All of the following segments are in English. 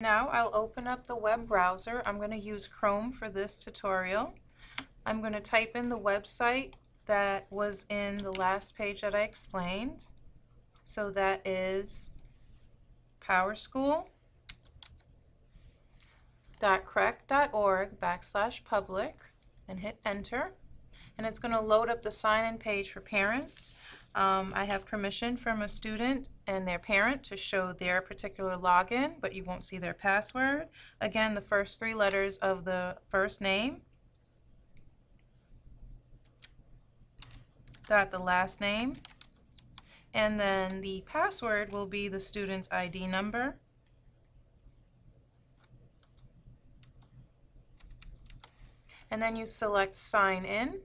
Now I'll open up the web browser. I'm going to use Chrome for this tutorial. I'm going to type in the website that was in the last page that I explained. So that is powerschool.crec.org/public and hit enter. And it's going to load up the sign-in page for parents. I have permission from a student and their parent to show their particular login, but you won't see their password. Again, the first 3 letters of the first name, dot the last name, and then the password will be the student's ID number. And then you select Sign In.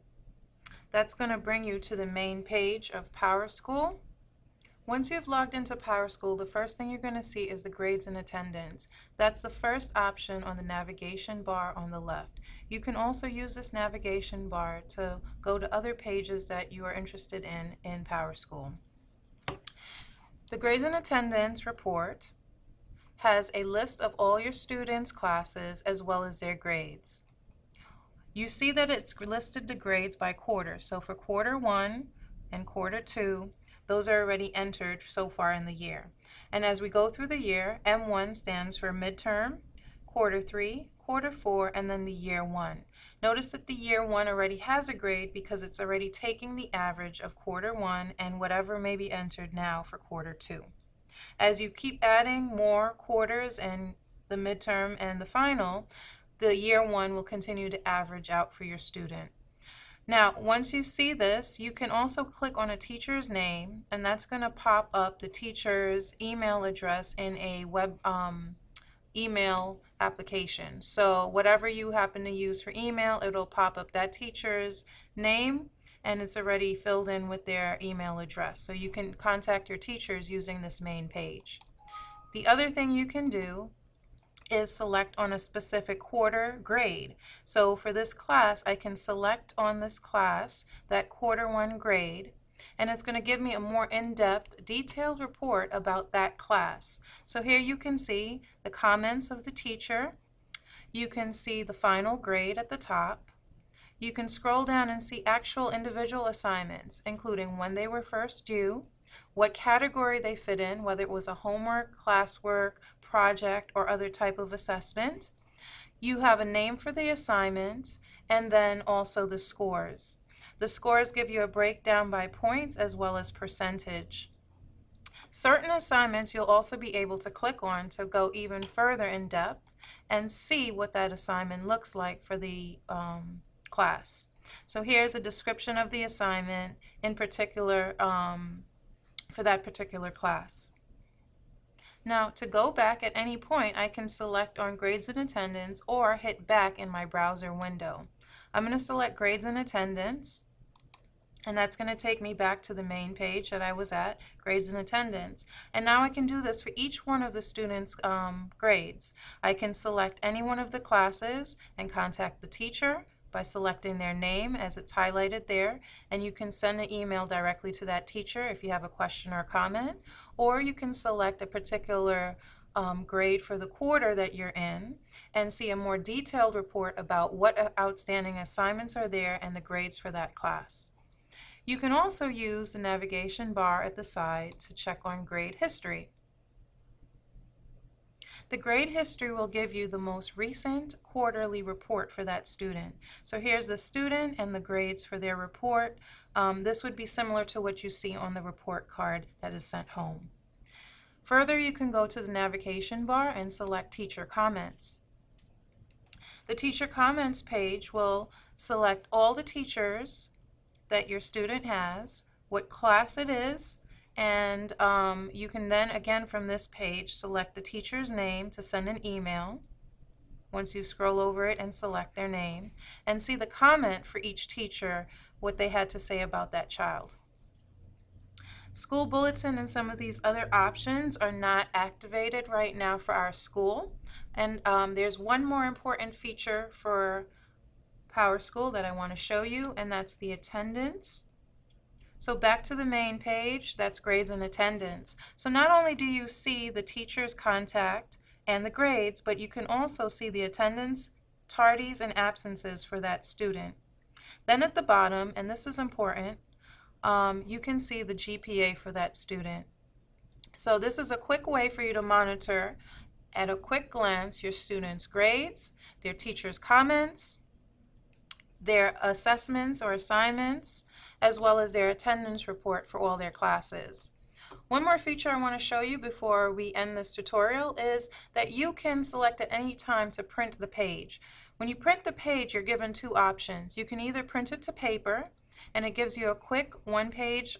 That's going to bring you to the main page of PowerSchool. Once you've logged into PowerSchool, the first thing you're going to see is the grades and attendance. That's the first option on the navigation bar on the left. You can also use this navigation bar to go to other pages that you are interested in PowerSchool. The grades and attendance report has a list of all your students' classes as well as their grades. You see that it's listed the grades by quarter. So for quarter 1 and quarter 2, those are already entered so far in the year. And as we go through the year, M1 stands for midterm, quarter 3, quarter 4, and then the year 1. Notice that the year 1 already has a grade because it's already taking the average of quarter 1 and whatever may be entered now for quarter 2. As you keep adding more quarters and the midterm and the final, the year 1 will continue to average out for your student. Now, once you see this, you can also click on a teacher's name, and that's going to pop up the teacher's email address in a web email application. So whatever you happen to use for email, it'll pop up that teacher's name, and it's already filled in with their email address. So you can contact your teachers using this main page. The other thing you can do is select on a specific quarter grade. So for this class, I can select on this class that quarter 1 grade, and it's going to give me a more in-depth, detailed report about that class. So here you can see the comments of the teacher. You can see the final grade at the top. You can scroll down and see actual individual assignments, including when they were first due, what category they fit in, whether it was a homework, classwork, project, or other type of assessment. You have a name for the assignment, and then also the scores. The scores give you a breakdown by points as well as percentage. Certain assignments you'll also be able to click on to go even further in depth and see what that assignment looks like for the class. So here's a description of the assignment in particular for that particular class. Now, to go back at any point, I can select on grades and attendance or hit back in my browser window. I'm going to select grades and attendance, and that's going to take me back to the main page that I was at, grades and attendance. And now I can do this for each one of the students' grades. I can select any one of the classes and contact the teacher by selecting their name as it's highlighted there, and you can send an email directly to that teacher if you have a question or comment, or you can select a particular grade for the quarter that you're in and see a more detailed report about what outstanding assignments are there and the grades for that class. You can also use the navigation bar at the side to check on grade history. The grade history will give you the most recent quarterly report for that student. So here's the student and the grades for their report. This would be similar to what you see on the report card that is sent home. Further, you can go to the navigation bar and select Teacher Comments. The Teacher Comments page will select all the teachers that your student has, what class it is, and you can then again from this page select the teacher's name to send an email once you scroll over it and select their name, and see the comment for each teacher, what they had to say about that child. School bulletin and some of these other options are not activated right now for our school, and there's one more important feature for PowerSchool that I want to show you, and that's the attendance. So back to the main page, that's grades and attendance. So not only do you see the teacher's contact and the grades, but you can also see the attendance, tardies, and absences for that student. Then at the bottom, and this is important, you can see the GPA for that student. So this is a quick way for you to monitor at a quick glance your students' grades, their teachers' comments, their assessments or assignments, as well as their attendance report for all their classes. One more feature I want to show you before we end this tutorial is that you can select at any time to print the page. When you print the page, you're given two options. You can either print it to paper, and it gives you a quick one-page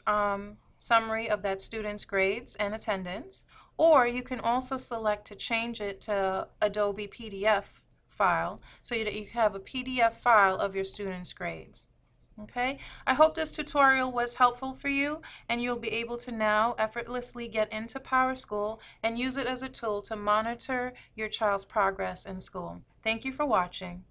summary of that student's grades and attendance, or you can also select to change it to Adobe PDF file so that you have a PDF file of your students' grades. Okay, I hope this tutorial was helpful for you, and you'll be able to now effortlessly get into PowerSchool and use it as a tool to monitor your child's progress in school. Thank you for watching.